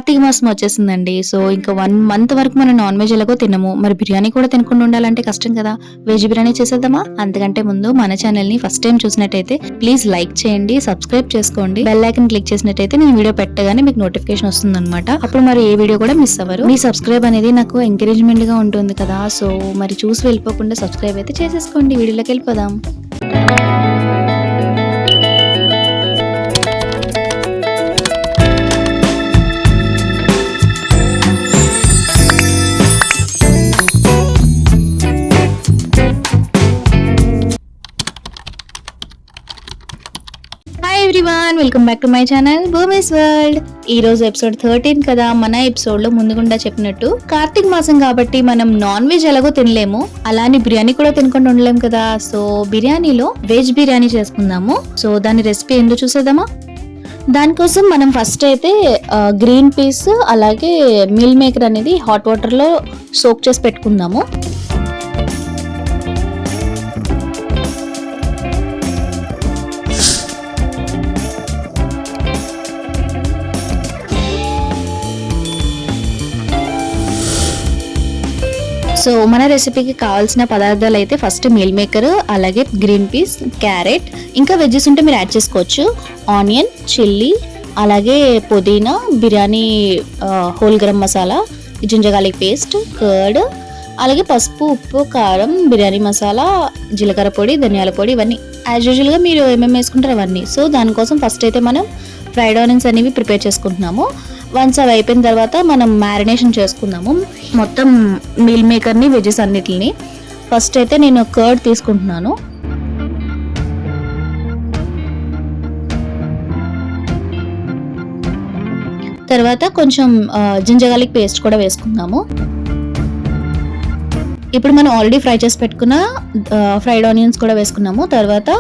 కార్తీక మాసం వచ్చేసిందండి. సో, ఇంకా 1 మంత్ వరకు మనం నాన్ వెజ్ ఎలాగో తినము. మరి బిర్యానీ కూడా తినకుండా ఉండాలంటే కష్టం కదా! వెజ్ బిర్యానీ చేసేద్దామా? అంతకంటే ముందు మన ఛానెల్‌ని ఫస్ట్ టైమ్ చూసినట్టయితే ప్లీజ్ లైక్ చేయండి, సబ్స్క్రైబ్ చేసుకోండి. బెల్ ఐకాన్ క్లిక్ చేసినట్టయితే నేను వీడియో పెట్టగానే మీకు నోటిఫికేషన్ వస్తుందన్నమాట. అప్పుడు మరి ఏ వీడియో కూడా మిస్ అవ్వరు. మీ సబ్స్క్రైబ్ అనేది నాకు ఎంకరేజ్‌మెంట్‌గా ఉంటుంది కదా! సో, మరి చూసి వెళ్ళిపోకుండా సబ్స్క్రైబ్ అయితే చేసేసుకోండి. వీడియోలోకి వెళ్ళిపోదాం. Everyone, welcome back to my channel Bhoomi's world. ఈ రోజు ఎపిసోడ్ 13 కదా. మన ఎపిసోడ్ లో ముందుగుండా చెప్పినట్టు కార్తీక మాసం కాబట్టి మనం నాన్ వెజ్ ఎలాగో తినలేము, అలానే బిర్యానీ కూడా తినకుండా ఉండలేము కదా. సో బిర్యానీలో వెజ్ బిర్యానీ చేసుకుందాము. సో దాని రెసిపీ ఏందో చూసేద్దామా. దానికోసం మనం ఫస్ట్ అయితే గ్రీన్ పీస్ అలాగే మిల్ మేకర్ అనేది హాట్ వాటర్ లో సోక్ చేసి పెట్టుకుందాము. సో మన రెసిపీకి కావాల్సిన పదార్థాలు అయితే ఫస్ట్ మీల్ మేకర్, అలాగే గ్రీన్ పీస్, క్యారెట్, ఇంకా వెజ్జెస్ ఉంటే మీరు యాడ్ చేసుకోవచ్చు. ఆనియన్, చిల్లీ, అలాగే పుదీనా, biryani whole garam masala, ginger garlic paste, curd, అలాగే పసుపు, ఉప్పు, కారం, బిర్యానీ మసాలా, జీలకర్ర పొడి, ధనియాల పొడి, ఇవన్నీ యాజ్ యూజువల్గా మీరు ఏమేమి వేసుకుంటారు అవన్నీ. సో దానికోసం ఫస్ట్ అయితే మనం ఫ్రైడ్ ఆనియన్స్ అనేవి ప్రిపేర్ చేసుకుంటున్నాము. వన్స్ అవి అయిపోయిన తర్వాత మనం మ్యారినేషన్ చేసుకుందాము మొత్తం మీల్ మేకర్ని, వెజెస్ అన్నిటిని. ఫస్ట్ అయితే నేను కర్డ్ తీసుకుంటున్నాను. తర్వాత కొంచెం జింజర్ గార్లిక్ పేస్ట్ కూడా వేసుకుందాము. ఇప్పుడు మనం ఆల్రెడీ ఫ్రై చేసి పెట్టుకున్న ఫ్రైడ్ ఆనియన్స్ కూడా వేసుకున్నాము. తర్వాత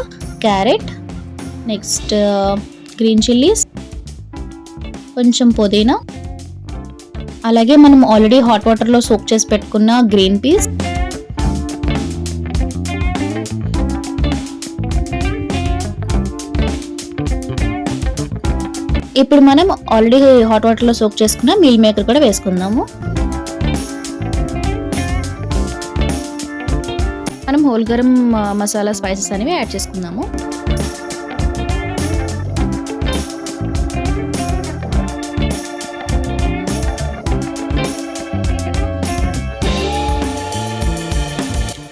క్యారెట్, నెక్స్ట్ గ్రీన్ చిల్లీస్, కొంచెం పుదీనా, అలాగే మనం ఆల్రెడీ హాట్ వాటర్లో సోక్ చేసి పెట్టుకున్న గ్రీన్ పీస్, ఇప్పుడు మనం ఆల్రెడీ హాట్ వాటర్లో సోక్ చేసుకున్న మీల్ మేకర్ కూడా వేసుకుందాము. మనం హోల్ గరం మసాలా స్పైసెస్ అనేవి యాడ్ చేసుకుందాము.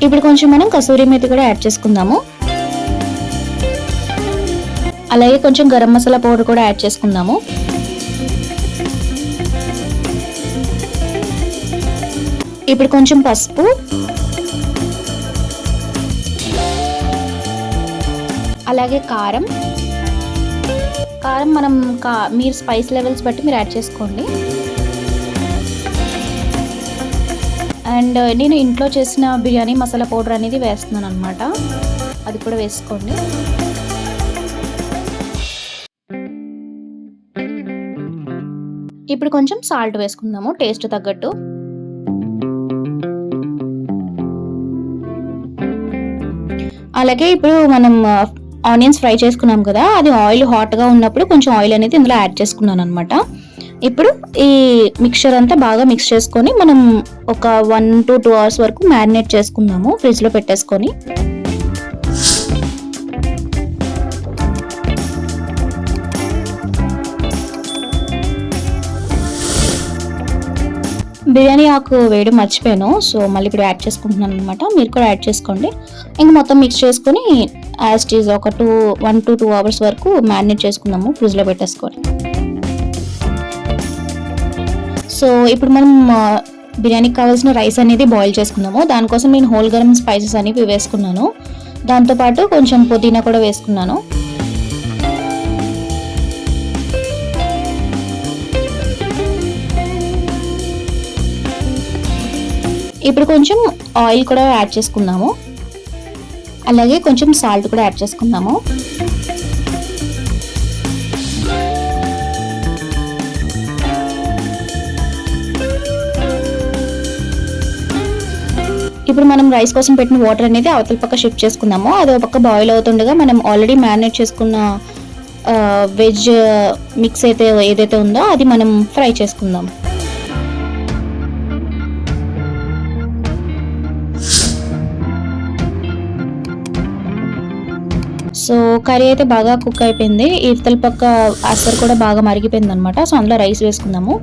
ఇప్పుడు కొంచెం మనం కసూరి మేతి కూడా యాడ్ చేసుకుందాము. అలాగే కొంచెం గరం మసాలా పౌడర్ కూడా యాడ్ చేసుకుందాము. ఇప్పుడు కొంచెం పసుపు, అలాగే కారం మనం మీరు స్పైస్ లెవెల్స్ బట్టి మీరు యాడ్ చేసుకోండి. అండ్ నేను ఇంట్లో చేసిన బిర్యానీ మసాలా పౌడర్ అనేది వేస్తున్నాను అనమాట, అది కూడా వేసుకోండి. ఇప్పుడు కొంచెం సాల్ట్ వేసుకుందాము టేస్ట్ తగ్గట్టు. అలాగే ఇప్పుడు మనం ఆనియన్స్ ఫ్రై చేసుకున్నాం కదా, అది ఆయిల్ హాట్గా ఉన్నప్పుడు కొంచెం ఆయిల్ అనేది ఇందులో యాడ్ చేసుకున్నాను అనమాట. ఇప్పుడు ఈ మిక్చర్ అంతా బాగా మిక్స్ చేసుకొని మనం ఒక 1 to 2 hours వరకు మ్యారినేట్ చేసుకుందాము ఫ్రిడ్జ్లో పెట్టేసుకొని. బిర్యానీ ఆకు వేయడం మర్చిపోయాను, సో మళ్ళీ ఇప్పుడు యాడ్ చేసుకుంటున్నాను అనమాట. మీరు కూడా యాడ్ చేసుకోండి. ఇంక మొత్తం మిక్స్ చేసుకొని యాజ్ ఇట్ ఈజ్ ఒక 1 to 2 hours వరకు మ్యారినేట్ చేసుకుందాము ఫ్రిడ్జ్లో పెట్టేసుకొని. సో ఇప్పుడు మనం బిర్యానీకి కావాల్సిన రైస్ అనేది బాయిల్ చేసుకున్నాము. దానికోసం నేను హోల్ గరం స్పైసెస్ అనేవి వేసుకున్నాను. దాంతోపాటు కొంచెం పుదీనా కూడా వేసుకున్నాను. ఇప్పుడు కొంచెం ఆయిల్ కూడా యాడ్ చేసుకుందాము. అలాగే కొంచెం సాల్ట్ కూడా యాడ్ చేసుకుందాము. ఇప్పుడు మనం రైస్ కోసం పెట్టిన వాటర్ అనేది అవతల పక్క షిఫ్ట్ చేసుకుందాము. అది ఒక పక్క బాయిల్ అవుతుండగా మనం ఆల్రెడీ మ్యారినేట్ చేసుకున్న వెజ్ మిక్స్ అయితే ఏదైతే ఉందో అది మనం ఫ్రై చేసుకుందాం. సో కర్రీ అయితే బాగా కుక్ అయిపోయింది. ఇవతల పక్క అసలు కూడా బాగా మరిగిపోయింది అనమాట. సో అందులో రైస్ వేసుకుందాము.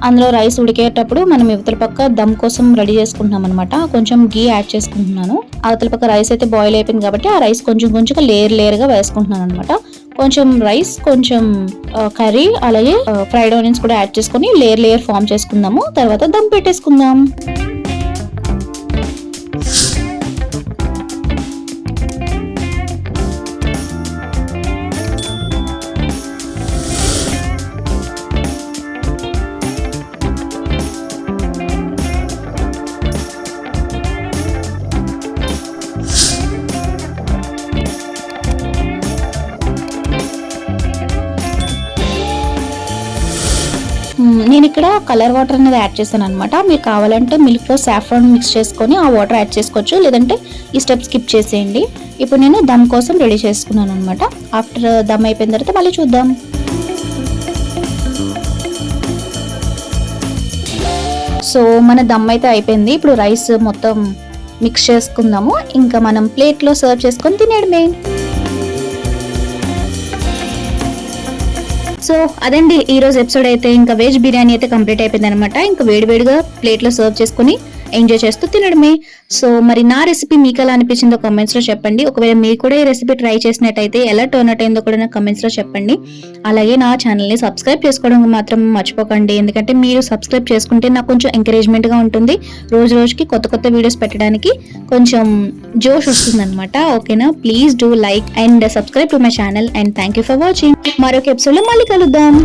అందులో రైస్ ఉడికేటప్పుడు మనం ఇవతల పక్క దమ్ కోసం రెడీ చేసుకుంటున్నాం అనమాట. కొంచెం గీ యాడ్ చేసుకుంటున్నాను. అవతల పక్క రైస్ అయితే బాయిల్ అయిపోయింది కాబట్టి ఆ రైస్ కొంచెం కొంచెం లేయర్గా వేసుకుంటున్నాను అనమాట. కొంచెం రైస్, కొంచెం కర్రీ, అలాగే ఫ్రైడ్ ఆనియన్స్ కూడా యాడ్ చేసుకొని లేయర్ ఫామ్ చేసుకుందాము. తర్వాత దమ్ పెట్టేసుకుందాం. నేను ఇక్కడ కలర్ వాటర్ అనేది యాడ్ చేశాను అనమాట. మీరు కావాలంటే మిల్క్లో సాఫ్రాన్ మిక్స్ చేసుకొని ఆ వాటర్ యాడ్ చేసుకోవచ్చు, లేదంటే ఈ స్టెప్ స్కిప్ చేసేయండి. ఇప్పుడు నేను దమ్ కోసం రెడీ చేసుకున్నాను అనమాట. ఆఫ్టర్ దమ్ అయిపోయిన తర్వాత మళ్ళీ చూద్దాం. సో మన దమ్ అయితే అయిపోయింది. ఇప్పుడు రైస్ మొత్తం మిక్స్ చేసుకుందాము. ఇంకా మనం ప్లేట్లో సర్వ్ చేసుకొని తినేయడమే. సో అదండి ఈరోజు ఎపిసోడ్ అయితే. ఇంకా వెజ్ బిర్యానీ అయితే కంప్లీట్ అయిపోయింది అనమాట. ఇంకా వేడివేడిగా ప్లేట్లో సర్వ్ చేసుకుని ఎంజాయ్ చేస్తూ తినడమే. సో మరి నా రెసిపీ మీకు ఎలా అనిపించిందో కమెంట్స్ లో చెప్పండి. ఒకవేళ మీరు కూడా ఈ రెసిపీ ట్రై చేసినట్టయితే ఎలా టర్న్ అవుట్ అయిందో కూడా నాకు కమెంట్స్ లో చెప్పండి. అలాగే నా ఛానల్ ని సబ్స్క్రైబ్ చేసుకోవడం మాత్రం మర్చిపోకండి. ఎందుకంటే మీరు సబ్స్క్రైబ్ చేసుకుంటే నాకు కొంచెం ఎంకరేజ్మెంట్ గా ఉంటుంది. రోజు రోజుకి కొత్త వీడియోస్ పెట్టడానికి కొంచెం జోష్ వస్తుంది అనమాట. ఓకేనా? Please do like and subscribe to my channel and thank you for watching. మరొక ఎపిసోడ్ లో మళ్ళీ కలుద్దాం.